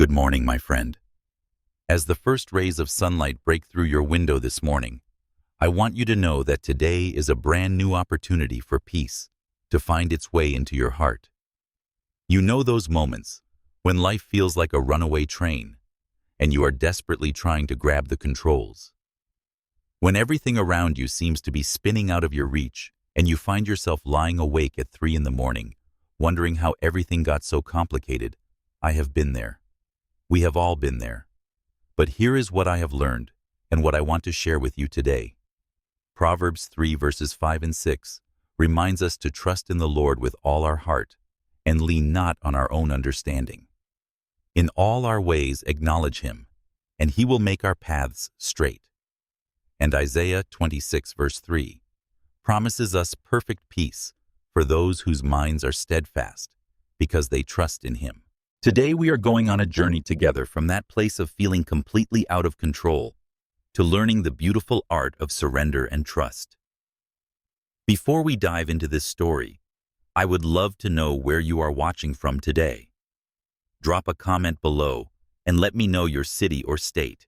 Good morning, my friend. As the first rays of sunlight break through your window this morning, I want you to know that today is a brand new opportunity for peace to find its way into your heart. You know those moments when life feels like a runaway train and you are desperately trying to grab the controls. When everything around you seems to be spinning out of your reach and you find yourself lying awake at 3 in the morning, wondering how everything got so complicated. I have been there. We have all been there. But here is what I have learned and what I want to share with you today. Proverbs 3 verses 5 and 6 reminds us to trust in the Lord with all our heart and lean not on our own understanding. In all our ways acknowledge Him, and He will make our paths straight. And Isaiah 26 verse 3 promises us perfect peace for those whose minds are steadfast because they trust in Him. Today we are going on a journey together from that place of feeling completely out of control to learning the beautiful art of surrender and trust. Before we dive into this story, I would love to know where you are watching from today. Drop a comment below and let me know your city or state.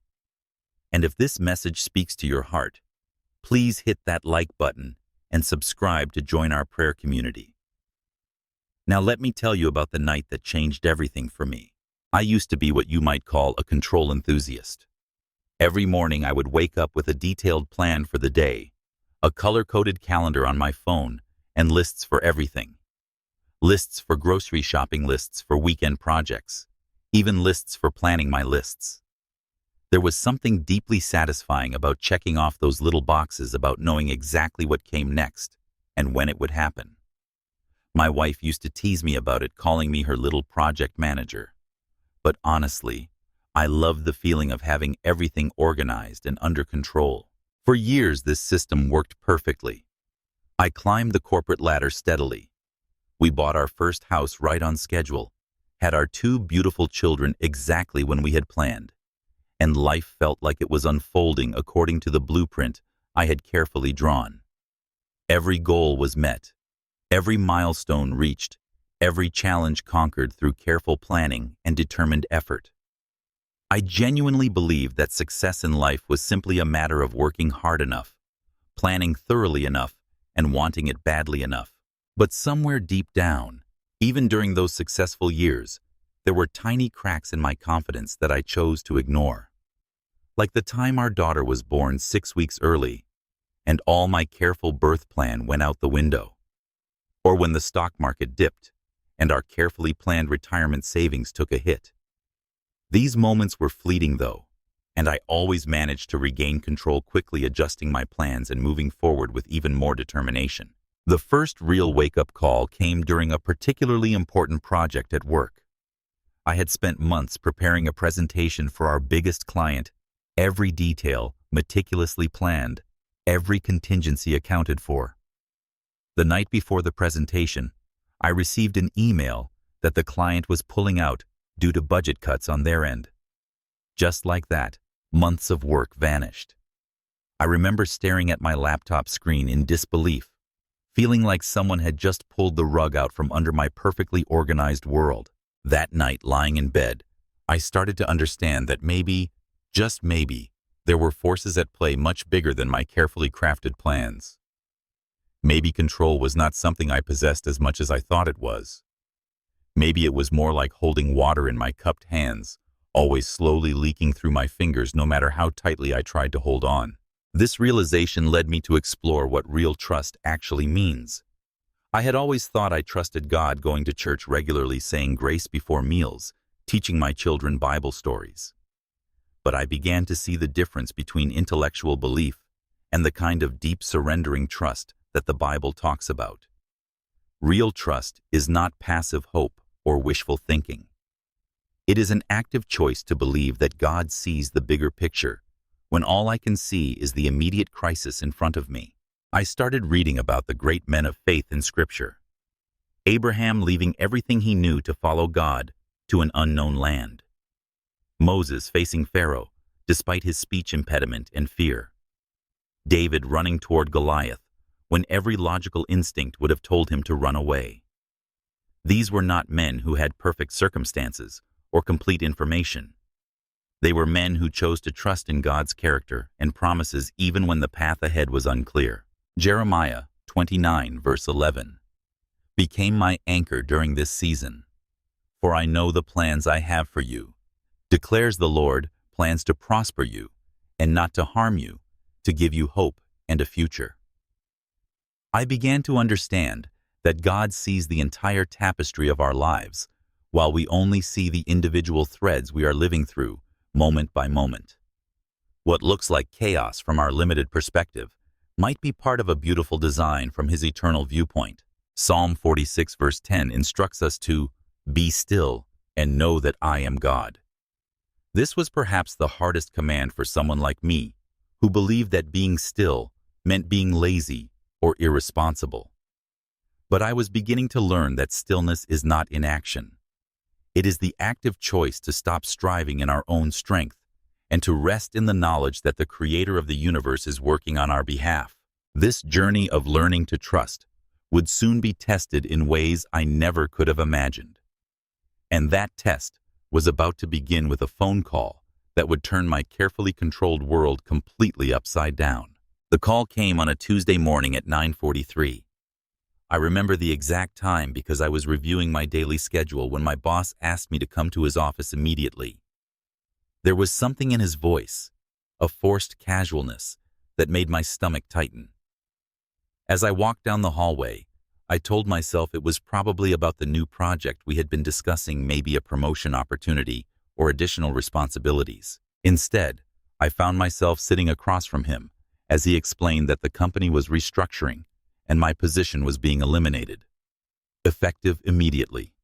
And if this message speaks to your heart, please hit that like button and subscribe to join our prayer community. Now let me tell you about the night that changed everything for me. I used to be what you might call a control enthusiast. Every morning I would wake up with a detailed plan for the day, a color-coded calendar on my phone, and lists for everything. Lists for grocery shopping, lists for weekend projects, even lists for planning my lists. There was something deeply satisfying about checking off those little boxes, about knowing exactly what came next and when it would happen. My wife used to tease me about it, calling me her little project manager. But honestly, I loved the feeling of having everything organized and under control. For years, this system worked perfectly. I climbed the corporate ladder steadily. We bought our first house right on schedule, had our 2 beautiful children exactly when we had planned, and life felt like it was unfolding according to the blueprint I had carefully drawn. Every goal was met. Every milestone reached, every challenge conquered through careful planning and determined effort. I genuinely believed that success in life was simply a matter of working hard enough, planning thoroughly enough, and wanting it badly enough. But somewhere deep down, even during those successful years, there were tiny cracks in my confidence that I chose to ignore. Like the time our daughter was born 6 weeks early, and all my careful birth plan went out the window. Or when the stock market dipped and our carefully planned retirement savings took a hit. These moments were fleeting though, and I always managed to regain control, quickly adjusting my plans and moving forward with even more determination. The first real wake-up call came during a particularly important project at work. I had spent months preparing a presentation for our biggest client, every detail meticulously planned, every contingency accounted for. The night before the presentation, I received an email that the client was pulling out due to budget cuts on their end. Just like that, months of work vanished. I remember staring at my laptop screen in disbelief, feeling like someone had just pulled the rug out from under my perfectly organized world. That night, lying in bed, I started to understand that maybe, just maybe, there were forces at play much bigger than my carefully crafted plans. Maybe control was not something I possessed as much as I thought it was. Maybe it was more like holding water in my cupped hands, always slowly leaking through my fingers no matter how tightly I tried to hold on. This realization led me to explore what real trust actually means. I had always thought I trusted God, going to church regularly, saying grace before meals, teaching my children Bible stories. But I began to see the difference between intellectual belief and the kind of deep surrendering trust that the Bible talks about. Real trust is not passive hope or wishful thinking. It is an active choice to believe that God sees the bigger picture when all I can see is the immediate crisis in front of me. I started reading about the great men of faith in Scripture. Abraham leaving everything he knew to follow God to an unknown land. Moses facing Pharaoh despite his speech impediment and fear. David running toward Goliath when every logical instinct would have told him to run away. These were not men who had perfect circumstances or complete information. They were men who chose to trust in God's character and promises even when the path ahead was unclear. Jeremiah 29, verse 11, became my anchor during this season. For I know the plans I have for you, declares the Lord, plans to prosper you and not to harm you, to give you hope and a future. I began to understand that God sees the entire tapestry of our lives, while we only see the individual threads we are living through, moment by moment. What looks like chaos from our limited perspective might be part of a beautiful design from His eternal viewpoint. Psalm 46, verse 10 instructs us to be still and know that I am God. This was perhaps the hardest command for someone like me, who believed that being still meant being lazy or irresponsible. But I was beginning to learn that stillness is not inaction. It is the active choice to stop striving in our own strength and to rest in the knowledge that the Creator of the universe is working on our behalf. This journey of learning to trust would soon be tested in ways I never could have imagined. And that test was about to begin with a phone call that would turn my carefully controlled world completely upside down. The call came on a Tuesday morning at 9:43. I remember the exact time because I was reviewing my daily schedule when my boss asked me to come to his office immediately. There was something in his voice, a forced casualness, that made my stomach tighten. As I walked down the hallway, I told myself it was probably about the new project we had been discussing, maybe a promotion opportunity or additional responsibilities. Instead, I found myself sitting across from him as he explained that the company was restructuring and my position was being eliminated, effective immediately.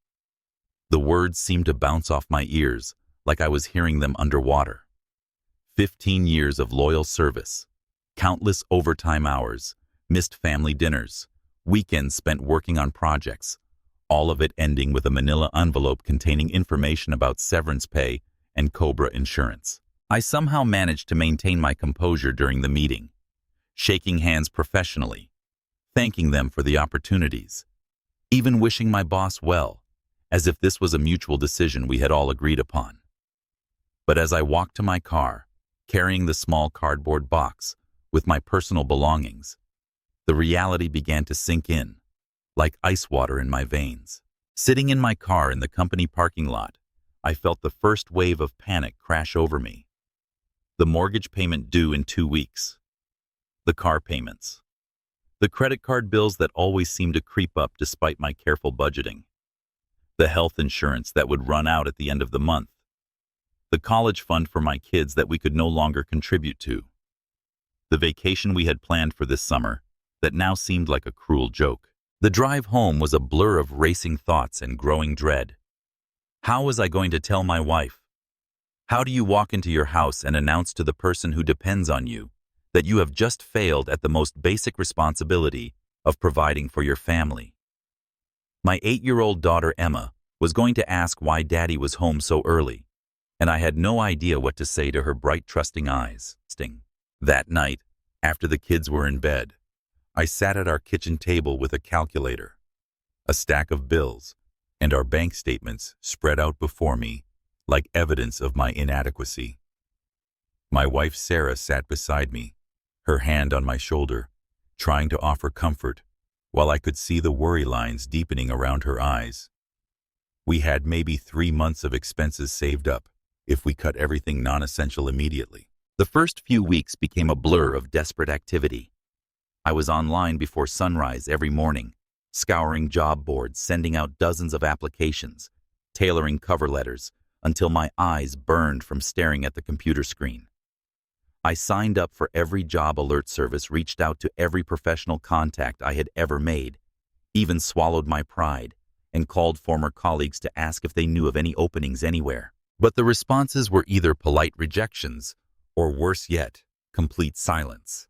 The words seemed to bounce off my ears like I was hearing them underwater. 15 years of loyal service, countless overtime hours, missed family dinners, weekends spent working on projects, all of it ending with a manila envelope containing information about severance pay and COBRA insurance. I somehow managed to maintain my composure during the meeting, shaking hands professionally, thanking them for the opportunities, even wishing my boss well, as if this was a mutual decision we had all agreed upon. But as I walked to my car, carrying the small cardboard box with my personal belongings, the reality began to sink in, like ice water in my veins. Sitting in my car in the company parking lot, I felt the first wave of panic crash over me. The mortgage payment due in 2 weeks. The car payments. The credit card bills that always seemed to creep up despite my careful budgeting. The health insurance that would run out at the end of the month. The college fund for my kids that we could no longer contribute to. The vacation we had planned for this summer that now seemed like a cruel joke. The drive home was a blur of racing thoughts and growing dread. How was I going to tell my wife? How do you walk into your house and announce to the person who depends on you that you have just failed at the most basic responsibility of providing for your family? My 8-year-old daughter Emma was going to ask why Daddy was home so early, and I had no idea what to say to her bright, trusting eyes. That night, after the kids were in bed, I sat at our kitchen table with a calculator, a stack of bills, and our bank statements spread out before me like evidence of my inadequacy. My wife Sarah sat beside me, her hand on my shoulder, trying to offer comfort, while I could see the worry lines deepening around her eyes. We had maybe 3 months of expenses saved up if we cut everything non-essential immediately. The first few weeks became a blur of desperate activity. I was online before sunrise every morning, scouring job boards, sending out dozens of applications, tailoring cover letters, until my eyes burned from staring at the computer screen. I signed up for every job alert service, reached out to every professional contact I had ever made, even swallowed my pride and called former colleagues to ask if they knew of any openings anywhere. But the responses were either polite rejections or, worse yet, complete silence.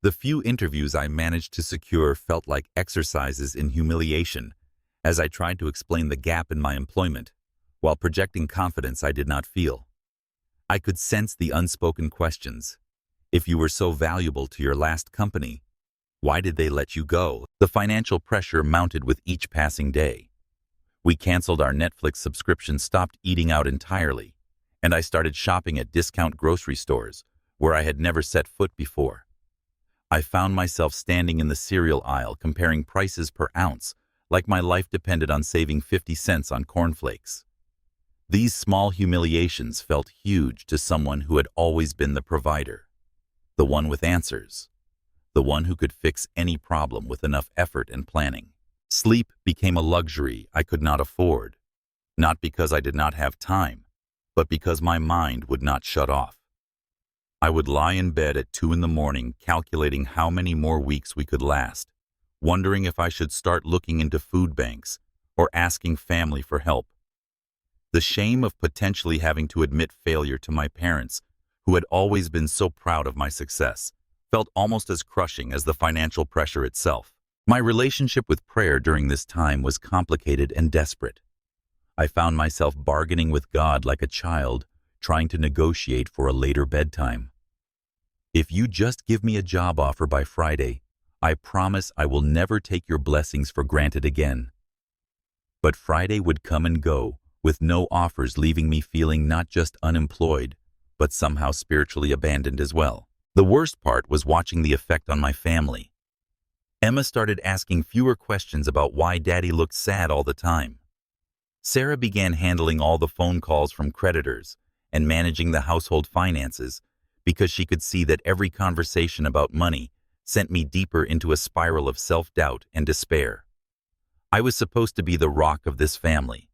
The few interviews I managed to secure felt like exercises in humiliation as I tried to explain the gap in my employment while projecting confidence I did not feel. I could sense the unspoken questions. If you were so valuable to your last company, why did they let you go? The financial pressure mounted with each passing day. We canceled our Netflix subscription, stopped eating out entirely, and I started shopping at discount grocery stores where I had never set foot before. I found myself standing in the cereal aisle comparing prices per ounce, like my life depended on saving 50 cents on cornflakes. These small humiliations felt huge to someone who had always been the provider, the one with answers, the one who could fix any problem with enough effort and planning. Sleep became a luxury I could not afford, not because I did not have time, but because my mind would not shut off. I would lie in bed at 2 in the morning calculating how many more weeks we could last, wondering if I should start looking into food banks or asking family for help. The shame of potentially having to admit failure to my parents, who had always been so proud of my success, felt almost as crushing as the financial pressure itself. My relationship with prayer during this time was complicated and desperate. I found myself bargaining with God like a child, trying to negotiate for a later bedtime. If you just give me a job offer by Friday, I promise I will never take your blessings for granted again. But Friday would come and go, with no offers, leaving me feeling not just unemployed, but somehow spiritually abandoned as well. The worst part was watching the effect on my family. Emma started asking fewer questions about why Daddy looked sad all the time. Sarah began handling all the phone calls from creditors and managing the household finances because she could see that every conversation about money sent me deeper into a spiral of self-doubt and despair. I was supposed to be the rock of this family,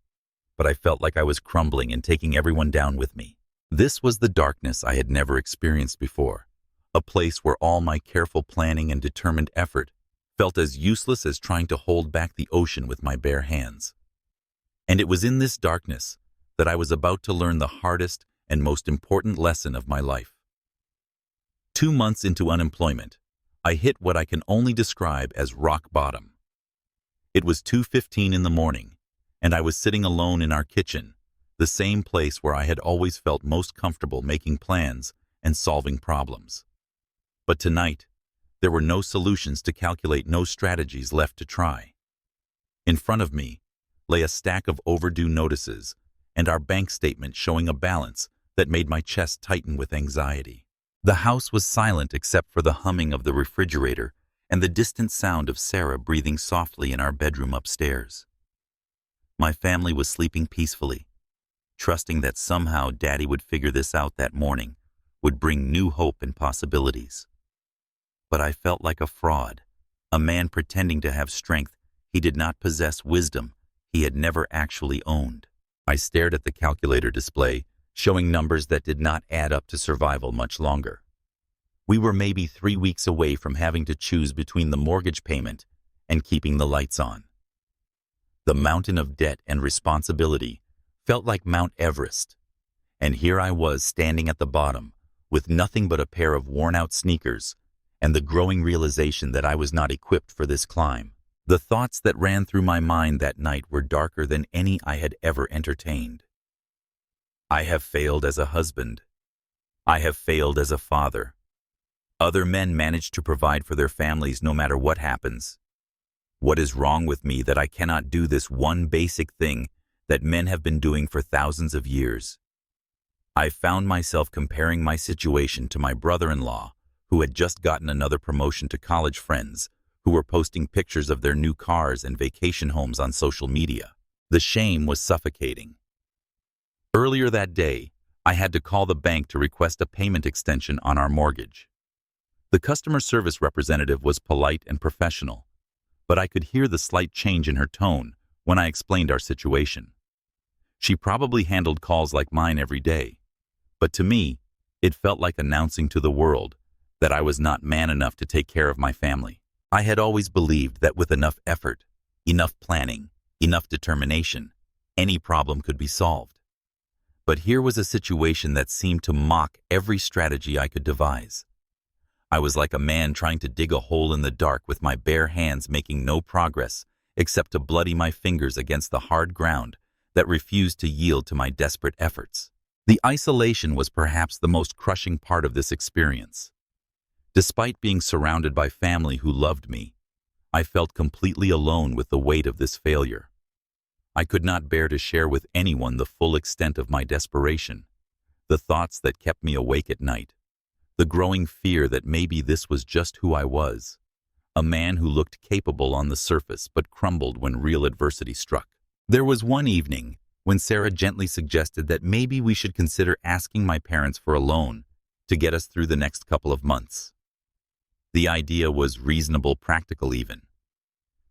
but I felt like I was crumbling and taking everyone down with me. This was the darkness I had never experienced before, a place where all my careful planning and determined effort felt as useless as trying to hold back the ocean with my bare hands. And it was in this darkness that I was about to learn the hardest and most important lesson of my life. 2 months into unemployment, I hit what I can only describe as rock bottom. It was 2:15 in the morning, and I was sitting alone in our kitchen, the same place where I had always felt most comfortable making plans and solving problems. But tonight, there were no solutions to calculate, no strategies left to try. In front of me lay a stack of overdue notices and our bank statement showing a balance that made my chest tighten with anxiety. The house was silent except for the humming of the refrigerator and the distant sound of Sarah breathing softly in our bedroom upstairs. My family was sleeping peacefully, trusting that somehow Daddy would figure this out that morning, would bring new hope and possibilities. But I felt like a fraud, a man pretending to have strength he did not possess, wisdom he had never actually owned. I stared at the calculator display, showing numbers that did not add up to survival much longer. We were maybe 3 weeks away from having to choose between the mortgage payment and keeping the lights on. The mountain of debt and responsibility felt like Mount Everest, and here I was standing at the bottom with nothing but a pair of worn-out sneakers and the growing realization that I was not equipped for this climb. The thoughts that ran through my mind that night were darker than any I had ever entertained. I have failed as a husband. I have failed as a father. Other men manage to provide for their families no matter what happens. What is wrong with me that I cannot do this one basic thing that men have been doing for thousands of years? I found myself comparing my situation to my brother-in-law, who had just gotten another promotion, to college friends who were posting pictures of their new cars and vacation homes on social media. The shame was suffocating. Earlier that day, I had to call the bank to request a payment extension on our mortgage. The customer service representative was polite and professional, but I could hear the slight change in her tone when I explained our situation. She probably handled calls like mine every day, but to me, it felt like announcing to the world that I was not man enough to take care of my family. I had always believed that with enough effort, enough planning, enough determination, any problem could be solved. But here was a situation that seemed to mock every strategy I could devise. I was like a man trying to dig a hole in the dark with my bare hands, making no progress except to bloody my fingers against the hard ground that refused to yield to my desperate efforts. The isolation was perhaps the most crushing part of this experience. Despite being surrounded by family who loved me, I felt completely alone with the weight of this failure. I could not bear to share with anyone the full extent of my desperation, the thoughts that kept me awake at night, the growing fear that maybe this was just who I was, a man who looked capable on the surface but crumbled when real adversity struck. There was one evening when Sarah gently suggested that maybe we should consider asking my parents for a loan to get us through the next couple of months. The idea was reasonable, practical even.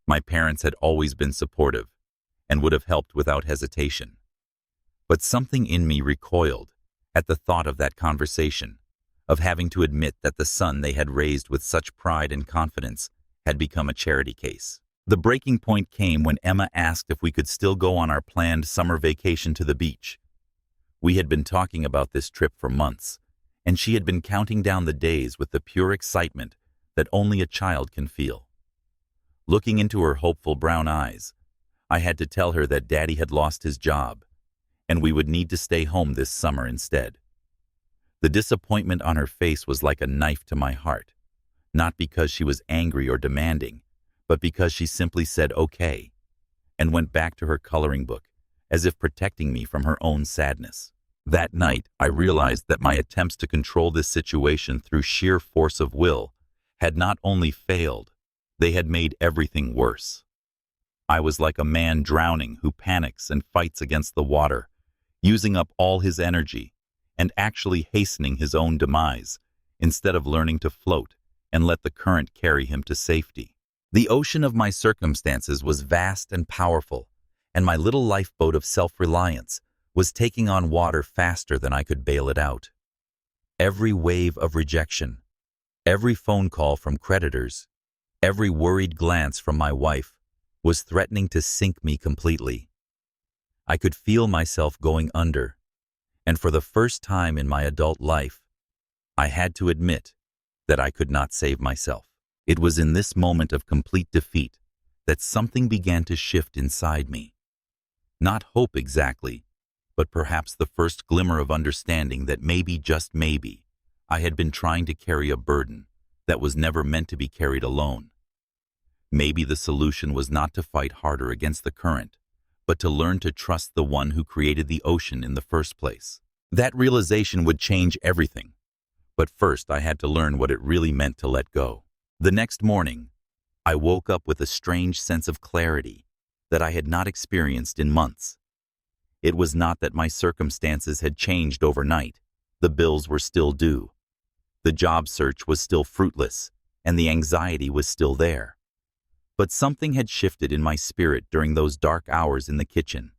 My parents had always been supportive and would have helped without hesitation. But something in me recoiled at the thought of that conversation, of having to admit that the son they had raised with such pride and confidence had become a charity case. The breaking point came when Emma asked if we could still go on our planned summer vacation to the beach. We had been talking about this trip for months, and she had been counting down the days with the pure excitement that only a child can feel. Looking into her hopeful brown eyes, I had to tell her that Daddy had lost his job, and we would need to stay home this summer instead. The disappointment on her face was like a knife to my heart, not because she was angry or demanding, but because she simply said okay, and went back to her coloring book, as if protecting me from her own sadness. That night, I realized that my attempts to control this situation through sheer force of will had not only failed, they had made everything worse. I was like a man drowning who panics and fights against the water, using up all his energy and actually hastening his own demise, instead of learning to float and let the current carry him to safety. The ocean of my circumstances was vast and powerful, and my little lifeboat of self-reliance was taking on water faster than I could bail it out. Every wave of rejection, every phone call from creditors, every worried glance from my wife was threatening to sink me completely. I could feel myself going under, and for the first time in my adult life, I had to admit that I could not save myself. It was in this moment of complete defeat that something began to shift inside me. Not hope exactly, but perhaps the first glimmer of understanding that maybe, just maybe, I had been trying to carry a burden that was never meant to be carried alone. Maybe the solution was not to fight harder against the current, but to learn to trust the one who created the ocean in the first place. That realization would change everything, but first I had to learn what it really meant to let go. The next morning, I woke up with a strange sense of clarity that I had not experienced in months. It was not that my circumstances had changed overnight. The bills were still due. The job search was still fruitless, and the anxiety was still there. But something had shifted in my spirit during those dark hours in the kitchen.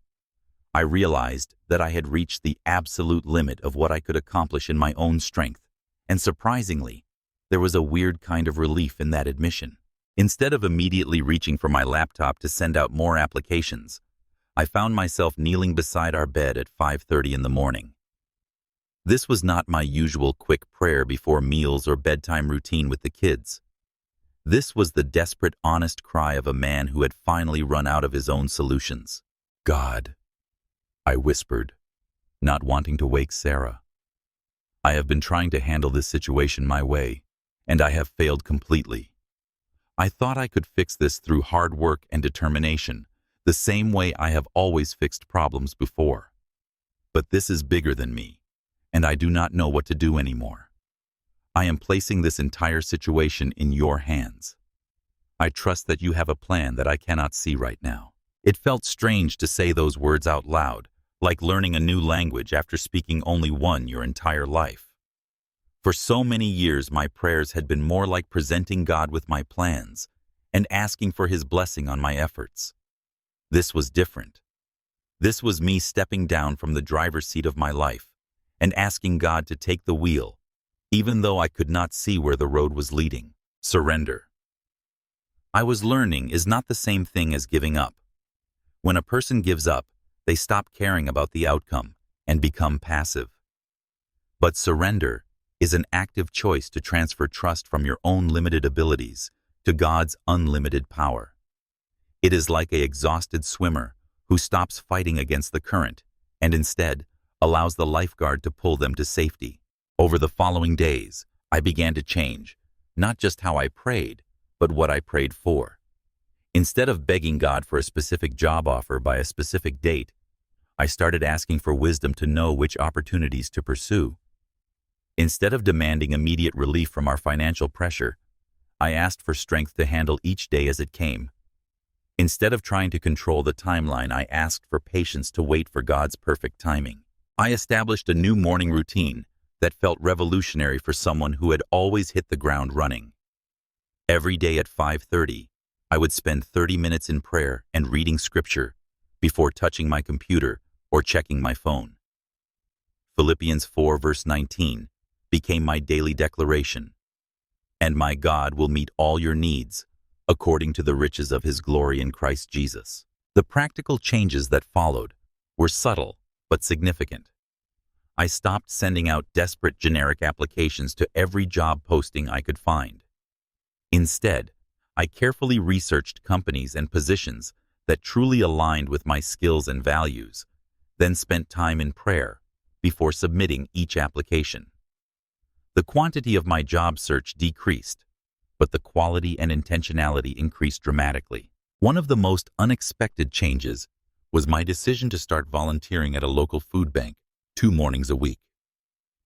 I realized that I had reached the absolute limit of what I could accomplish in my own strength, and surprisingly, there was a weird kind of relief in that admission. Instead of immediately reaching for my laptop to send out more applications, I found myself kneeling beside our bed at 5:30 in the morning. This was not my usual quick prayer before meals or bedtime routine with the kids. This was the desperate, honest cry of a man who had finally run out of his own solutions. "God," I whispered, not wanting to wake Sarah. "I have been trying to handle this situation my way, and I have failed completely. I thought I could fix this through hard work and determination, the same way I have always fixed problems before. But this is bigger than me, and I do not know what to do anymore. I am placing this entire situation in your hands. I trust that you have a plan that I cannot see right now." It felt strange to say those words out loud, like learning a new language after speaking only one your entire life. For so many years, my prayers had been more like presenting God with my plans and asking for His blessing on my efforts. This was different. This was me stepping down from the driver's seat of my life and asking God to take the wheel, even though I could not see where the road was leading. Surrender, I was learning, is not the same thing as giving up. When a person gives up, they stop caring about the outcome and become passive. But surrender is an active choice to transfer trust from your own limited abilities to God's unlimited power. It is like an exhausted swimmer who stops fighting against the current and instead allows the lifeguard to pull them to safety. Over the following days, I began to change, not just how I prayed, but what I prayed for. Instead of begging God for a specific job offer by a specific date, I started asking for wisdom to know which opportunities to pursue. Instead of demanding immediate relief from our financial pressure, I asked for strength to handle each day as it came. Instead of trying to control the timeline, I asked for patience to wait for God's perfect timing. I established a new morning routine that felt revolutionary for someone who had always hit the ground running. Every day at 5:30, I would spend 30 minutes in prayer and reading scripture before touching my computer or checking my phone. Philippians 4 verse 19 became my daily declaration. And my God will meet all your needs according to the riches of his glory in Christ Jesus. The practical changes that followed were subtle but significant. I stopped sending out desperate generic applications to every job posting I could find. Instead, I carefully researched companies and positions that truly aligned with my skills and values, then spent time in prayer before submitting each application. The quantity of my job search decreased, but the quality and intentionality increased dramatically. One of the most unexpected changes was my decision to start volunteering at a local food bank 2 mornings a week.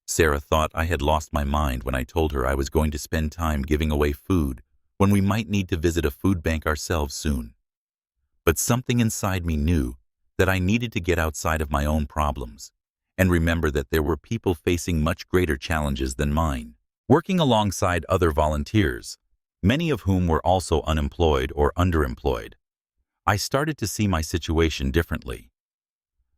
Sarah thought I had lost my mind when I told her I was going to spend time giving away food when we might need to visit a food bank ourselves soon. But something inside me knew that I needed to get outside of my own problems and remember that there were people facing much greater challenges than mine. Working alongside other volunteers, many of whom were also unemployed or underemployed, I started to see my situation differently.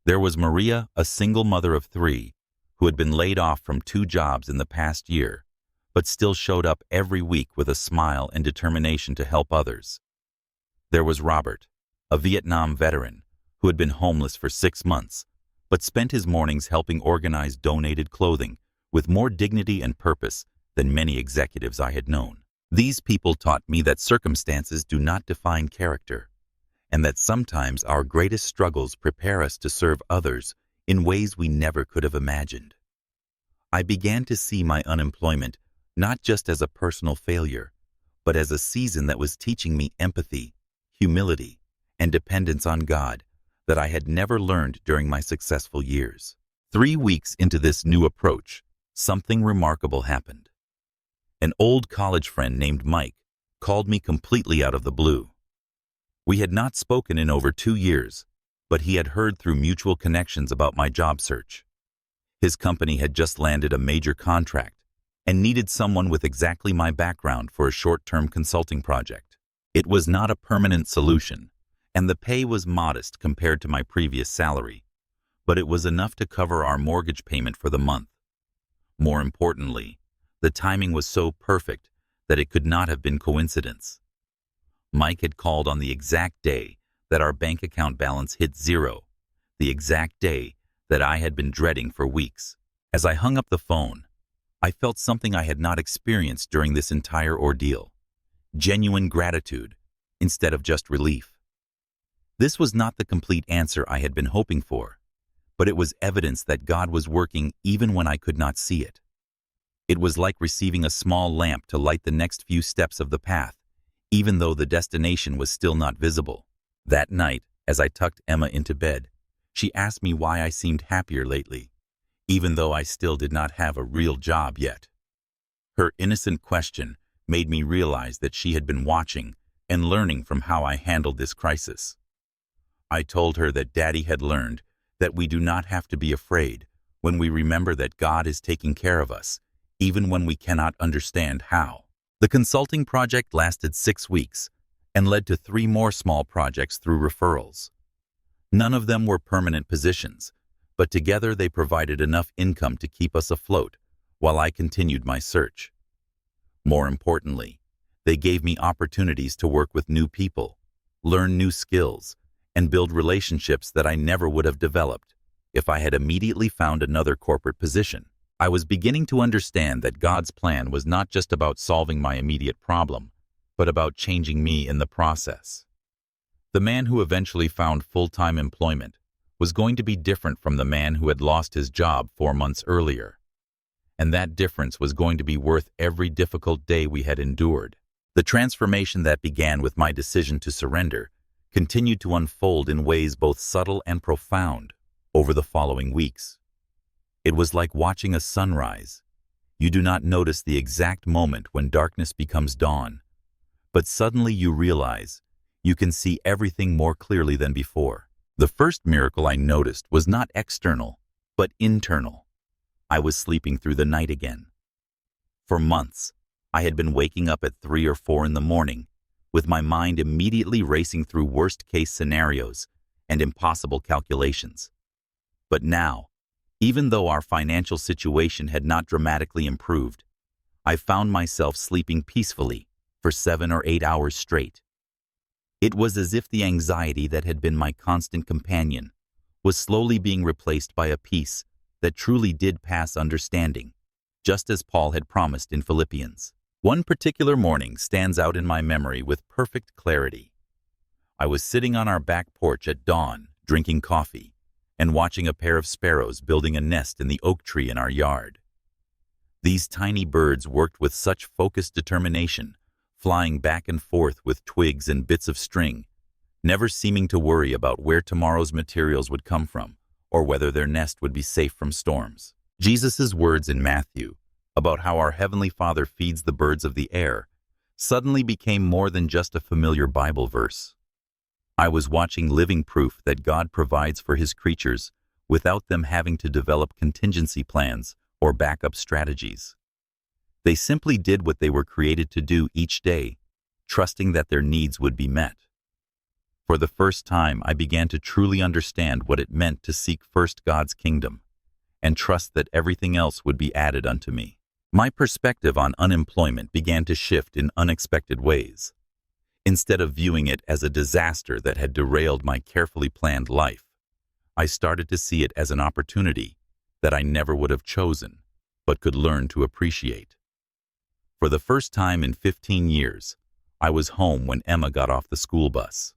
There was Maria, a single mother of 3, who had been laid off from 2 jobs in the past year, but still showed up every week with a smile and determination to help others. There was Robert, a Vietnam veteran who had been homeless for 6 months, but spent his mornings helping organize donated clothing with more dignity and purpose than many executives I had known. These people taught me that circumstances do not define character, and that sometimes our greatest struggles prepare us to serve others in ways we never could have imagined. I began to see my unemployment not just as a personal failure, but as a season that was teaching me empathy, humility, and dependence on God that I had never learned during my successful years. 3 weeks into this new approach, something remarkable happened. An old college friend named Mike called me completely out of the blue. We had not spoken in over 2 years, but he had heard through mutual connections about my job search. His company had just landed a major contract and needed someone with exactly my background for a short-term consulting project. It was not a permanent solution, and the pay was modest compared to my previous salary, but it was enough to cover our mortgage payment for the month. More importantly, the timing was so perfect that it could not have been coincidence. Mike had called on the exact day that our bank account balance hit 0, the exact day that I had been dreading for weeks. As I hung up the phone, I felt something I had not experienced during this entire ordeal: genuine gratitude instead of just relief. This was not the complete answer I had been hoping for, but it was evidence that God was working even when I could not see it. It was like receiving a small lamp to light the next few steps of the path, even though the destination was still not visible. That night, as I tucked Emma into bed, she asked me why I seemed happier lately, even though I still did not have a real job yet. Her innocent question made me realize that she had been watching and learning from how I handled this crisis. I told her that Daddy had learned that we do not have to be afraid when we remember that God is taking care of us, even when we cannot understand how. The consulting project lasted 6 weeks and led to 3 more small projects through referrals. None of them were permanent positions, but together they provided enough income to keep us afloat while I continued my search. More importantly, they gave me opportunities to work with new people, learn new skills, and build relationships that I never would have developed if I had immediately found another corporate position. I was beginning to understand that God's plan was not just about solving my immediate problem, but about changing me in the process. The man who eventually found full-time employment was going to be different from the man who had lost his job 4 months earlier. And that difference was going to be worth every difficult day we had endured. The transformation that began with my decision to surrender continued to unfold in ways both subtle and profound over the following weeks. It was like watching a sunrise. You do not notice the exact moment when darkness becomes dawn, but suddenly you realize you can see everything more clearly than before. The first miracle I noticed was not external, but internal. I was sleeping through the night again. For months, I had been waking up at 3 or 4 in the morning, with my mind immediately racing through worst-case scenarios and impossible calculations. But now, even though our financial situation had not dramatically improved, I found myself sleeping peacefully for 7 or 8 hours straight. It was as if the anxiety that had been my constant companion was slowly being replaced by a peace that truly did pass understanding, just as Paul had promised in Philippians. One particular morning stands out in my memory with perfect clarity. I was sitting on our back porch at dawn, drinking coffee, and watching a pair of sparrows building a nest in the oak tree in our yard. These tiny birds worked with such focused determination, flying back and forth with twigs and bits of string, never seeming to worry about where tomorrow's materials would come from or whether their nest would be safe from storms. Jesus' words in Matthew about how our Heavenly Father feeds the birds of the air suddenly became more than just a familiar Bible verse. I was watching living proof that God provides for His creatures without them having to develop contingency plans or backup strategies. They simply did what they were created to do each day, trusting that their needs would be met. For the first time, I began to truly understand what it meant to seek first God's kingdom and trust that everything else would be added unto me. My perspective on unemployment began to shift in unexpected ways. Instead of viewing it as a disaster that had derailed my carefully planned life, I started to see it as an opportunity that I never would have chosen, but could learn to appreciate. For the first time in 15 years, I was home when Emma got off the school bus.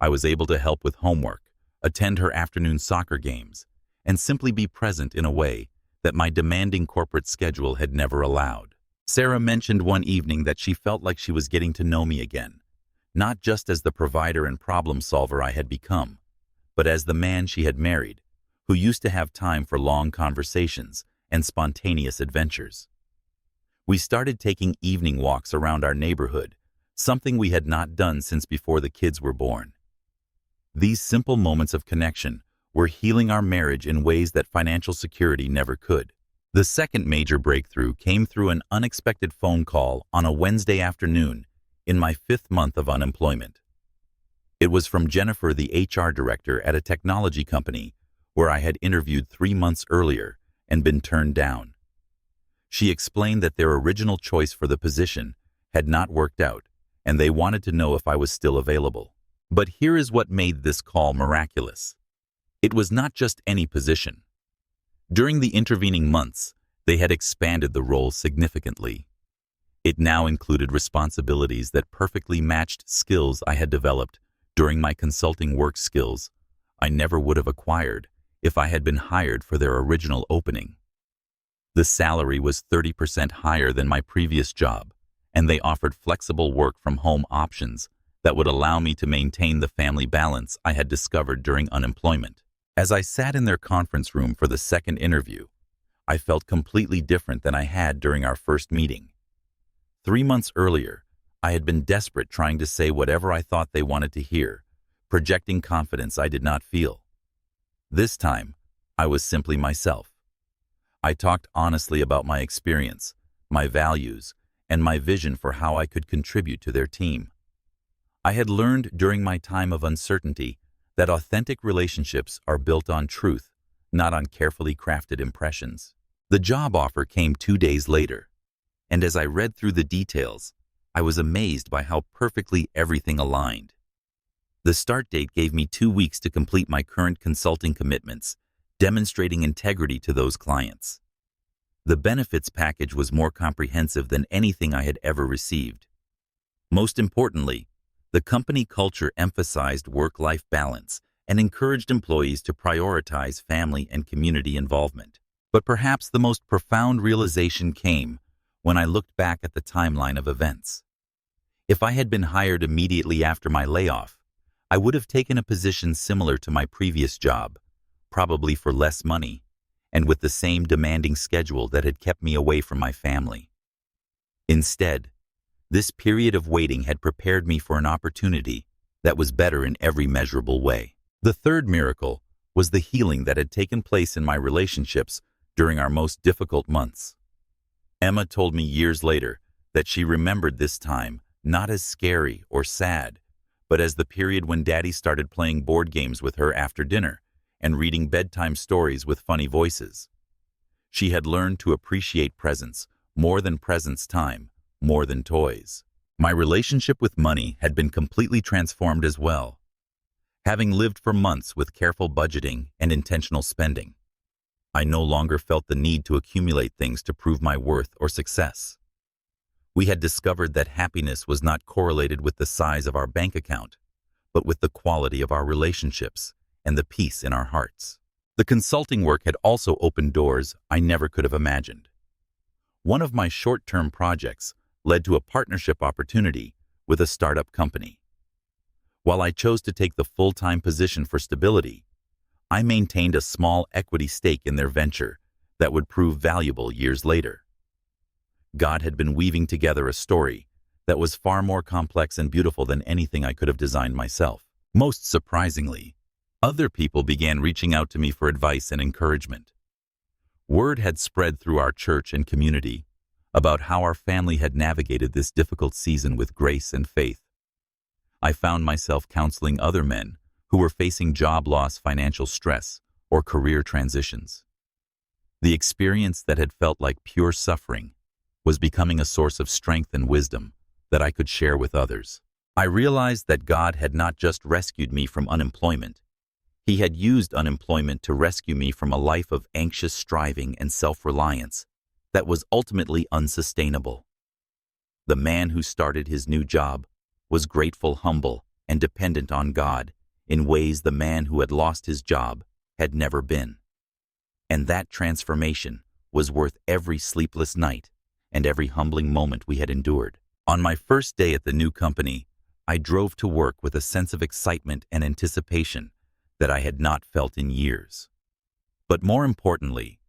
I was able to help with homework, attend her afternoon soccer games, and simply be present in a way that my demanding corporate schedule had never allowed. Sarah mentioned one evening that she felt like she was getting to know me again, not just as the provider and problem solver I had become, but as the man she had married, who used to have time for long conversations and spontaneous adventures. We started taking evening walks around our neighborhood, something we had not done since before the kids were born. These simple moments of connection were healing our marriage in ways that financial security never could. The second major breakthrough came through an unexpected phone call on a Wednesday afternoon in my 5th month of unemployment. It was from Jennifer, the HR director at a technology company where I had interviewed 3 months earlier and been turned down. She explained that their original choice for the position had not worked out, and they wanted to know if I was still available. But here is what made this call miraculous. It was not just any position. During the intervening months, they had expanded the role significantly. It now included responsibilities that perfectly matched skills I had developed during my consulting work skills I never would have acquired if I had been hired for their original opening. The salary was 30% higher than my previous job, and they offered flexible work from home options that would allow me to maintain the family balance I had discovered during unemployment. As I sat in their conference room for the second interview, I felt completely different than I had during our first meeting. 3 months earlier, I had been desperate trying to say whatever I thought they wanted to hear, projecting confidence I did not feel. This time, I was simply myself. I talked honestly about my experience, my values, and my vision for how I could contribute to their team. I had learned during my time of uncertainty that authentic relationships are built on truth, not on carefully crafted impressions. The job offer came 2 days later, and as I read through the details, I was amazed by how perfectly everything aligned. The start date gave me 2 weeks to complete my current consulting commitments, demonstrating integrity to those clients. The benefits package was more comprehensive than anything I had ever received. Most importantly, the company culture emphasized work-life balance and encouraged employees to prioritize family and community involvement. But perhaps the most profound realization came when I looked back at the timeline of events. If I had been hired immediately after my layoff, I would have taken a position similar to my previous job, probably for less money, and with the same demanding schedule that had kept me away from my family. Instead, this period of waiting had prepared me for an opportunity that was better in every measurable way. The third miracle was the healing that had taken place in my relationships during our most difficult months. Emma told me years later that she remembered this time not as scary or sad, but as the period when Daddy started playing board games with her after dinner and reading bedtime stories with funny voices. She had learned to appreciate presents more than presents time, more than toys. My relationship with money had been completely transformed as well. Having lived for months with careful budgeting and intentional spending, I no longer felt the need to accumulate things to prove my worth or success. We had discovered that happiness was not correlated with the size of our bank account, but with the quality of our relationships and the peace in our hearts. The consulting work had also opened doors I never could have imagined. One of my short-term projects led to a partnership opportunity with a startup company. While I chose to take the full-time position for stability, I maintained a small equity stake in their venture that would prove valuable years later. God had been weaving together a story that was far more complex and beautiful than anything I could have designed myself. Most surprisingly, other people began reaching out to me for advice and encouragement. Word had spread through our church and community about how our family had navigated this difficult season with grace and faith. I found myself counseling other men who were facing job loss, financial stress, or career transitions. The experience that had felt like pure suffering was becoming a source of strength and wisdom that I could share with others. I realized that God had not just rescued me from unemployment. He had used unemployment to rescue me from a life of anxious striving and self-reliance that was ultimately unsustainable. The man who started his new job was grateful, humble, and dependent on God in ways the man who had lost his job had never been. And that transformation was worth every sleepless night and every humbling moment we had endured. On my first day at the new company, I drove to work with a sense of excitement and anticipation that I had not felt in years. But more importantly,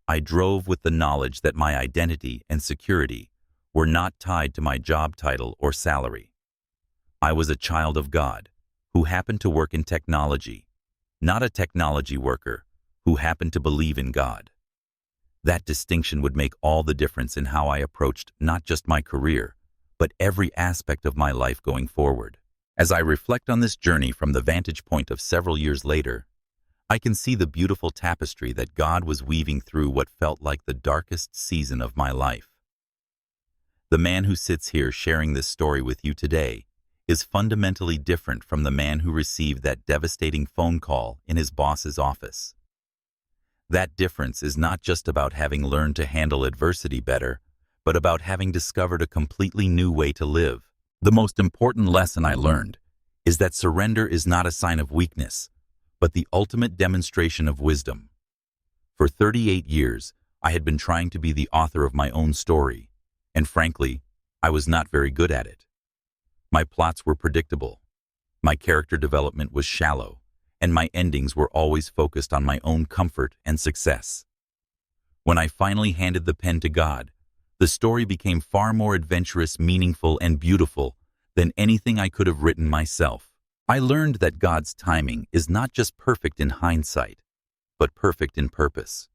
I drove with the knowledge that my identity and security were not tied to my job title or salary. I was a child of God who happened to work in technology, not a technology worker who happened to believe in God. That distinction would make all the difference in how I approached not just my career, but every aspect of my life going forward. As I reflect on this journey from the vantage point of several years later, I can see the beautiful tapestry that God was weaving through what felt like the darkest season of my life. The man who sits here sharing this story with you today is fundamentally different from the man who received that devastating phone call in his boss's office. That difference is not just about having learned to handle adversity better, but about having discovered a completely new way to live. The most important lesson I learned is that surrender is not a sign of weakness, but the ultimate demonstration of wisdom. For 38 years, I had been trying to be the author of my own story, and frankly, I was not very good at it. My plots were predictable, my character development was shallow, and my endings were always focused on my own comfort and success. When I finally handed the pen to God, the story became far more adventurous, meaningful, and beautiful than anything I could have written myself. I learned that God's timing is not just perfect in hindsight, but perfect in purpose.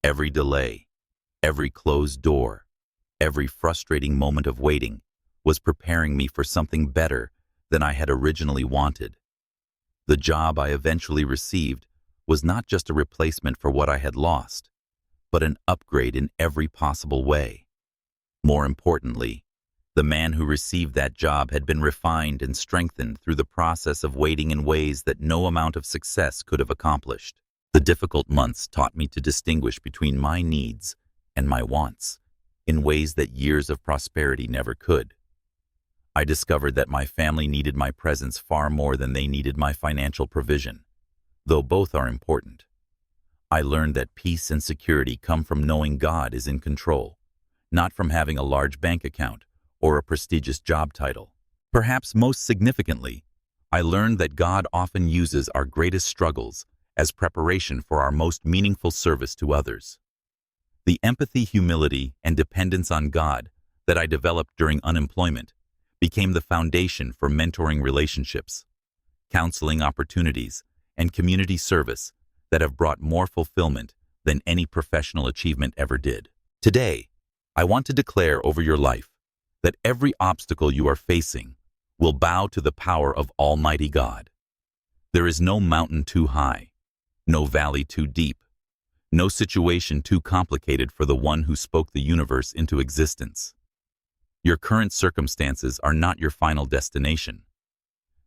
Every delay, every closed door, every frustrating moment of waiting was preparing me for something better than I had originally wanted. The job I eventually received was not just a replacement for what I had lost, but an upgrade in every possible way. More importantly, the man who received that job had been refined and strengthened through the process of waiting in ways that no amount of success could have accomplished. The difficult months taught me to distinguish between my needs and my wants in ways that years of prosperity never could. I discovered that my family needed my presence far more than they needed my financial provision, though both are important. I learned that peace and security come from knowing God is in control, not from having a large bank account or a prestigious job title. Perhaps most significantly, I learned that God often uses our greatest struggles as preparation for our most meaningful service to others. The empathy, humility, and dependence on God that I developed during unemployment became the foundation for mentoring relationships, counseling opportunities, and community service that have brought more fulfillment than any professional achievement ever did. Today, I want to declare over your life that every obstacle you are facing will bow to the power of Almighty God. There is no mountain too high, no valley too deep, no situation too complicated for the one who spoke the universe into existence. Your current circumstances are not your final destination.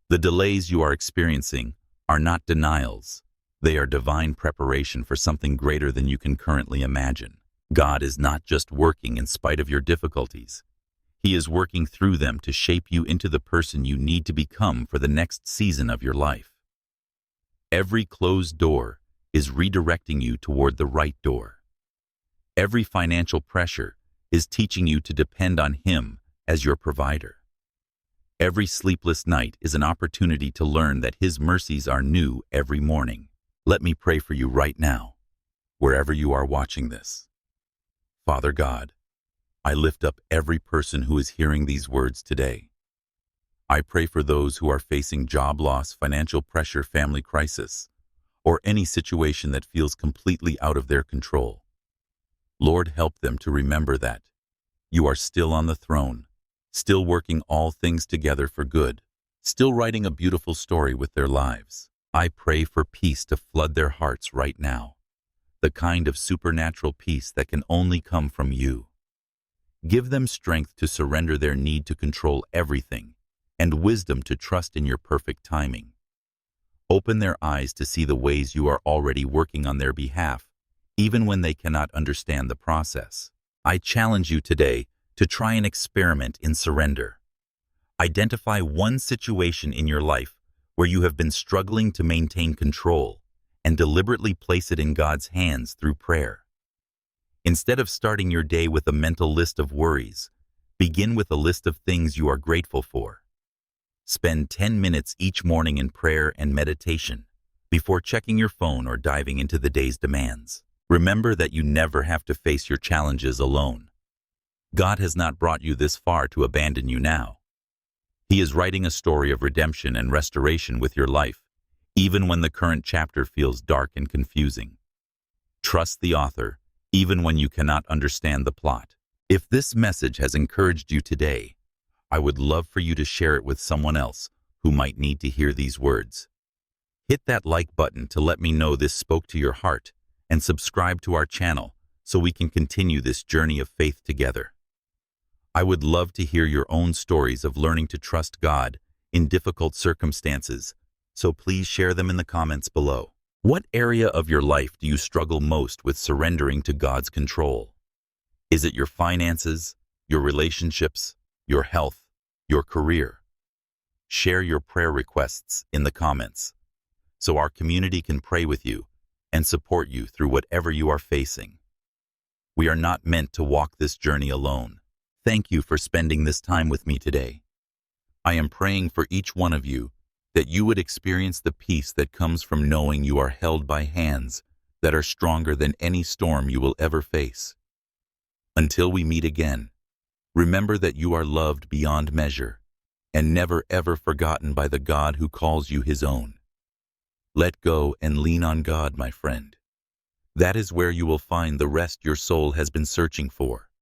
The delays you are experiencing are not denials. They are divine preparation for something greater than you can currently imagine. God is not just working in spite of your difficulties. He is working through them to shape you into the person you need to become for the next season of your life. Every closed door is redirecting you toward the right door. Every financial pressure is teaching you to depend on Him as your provider. Every sleepless night is an opportunity to learn that His mercies are new every morning. Let me pray for you right now, wherever you are watching this. Father God, I lift up every person who is hearing these words today. I pray for those who are facing job loss, financial pressure, family crisis, or any situation that feels completely out of their control. Lord, help them to remember that You are still on the throne, still working all things together for good, still writing a beautiful story with their lives. I pray for peace to flood their hearts right now, the kind of supernatural peace that can only come from You. Give them strength to surrender their need to control everything and wisdom to trust in Your perfect timing. Open their eyes to see the ways You are already working on their behalf, even when they cannot understand the process. I challenge you today to try an experiment in surrender. Identify one situation in your life where you have been struggling to maintain control and deliberately place it in God's hands through prayer. Instead of starting your day with a mental list of worries, begin with a list of things you are grateful for. Spend 10 minutes each morning in prayer and meditation before checking your phone or diving into the day's demands. Remember that you never have to face your challenges alone. God has not brought you this far to abandon you now. He is writing a story of redemption and restoration with your life, even when the current chapter feels dark and confusing. Trust the author, even when you cannot understand the plot. If this message has encouraged you today, I would love for you to share it with someone else who might need to hear these words. Hit that like button to let me know this spoke to your heart, and subscribe to our channel so we can continue this journey of faith together. I would love to hear your own stories of learning to trust God in difficult circumstances, so please share them in the comments below. What area of your life do you struggle most with surrendering to God's control? Is it your finances, your relationships, your health, your career? Share your prayer requests in the comments so our community can pray with you and support you through whatever you are facing. We are not meant to walk this journey alone. Thank you for spending this time with me today. I am praying for each one of you that you would experience the peace that comes from knowing you are held by hands that are stronger than any storm you will ever face. Until we meet again, remember that you are loved beyond measure and never ever forgotten by the God who calls you His own. Let go and lean on God, my friend. That is where you will find the rest your soul has been searching for.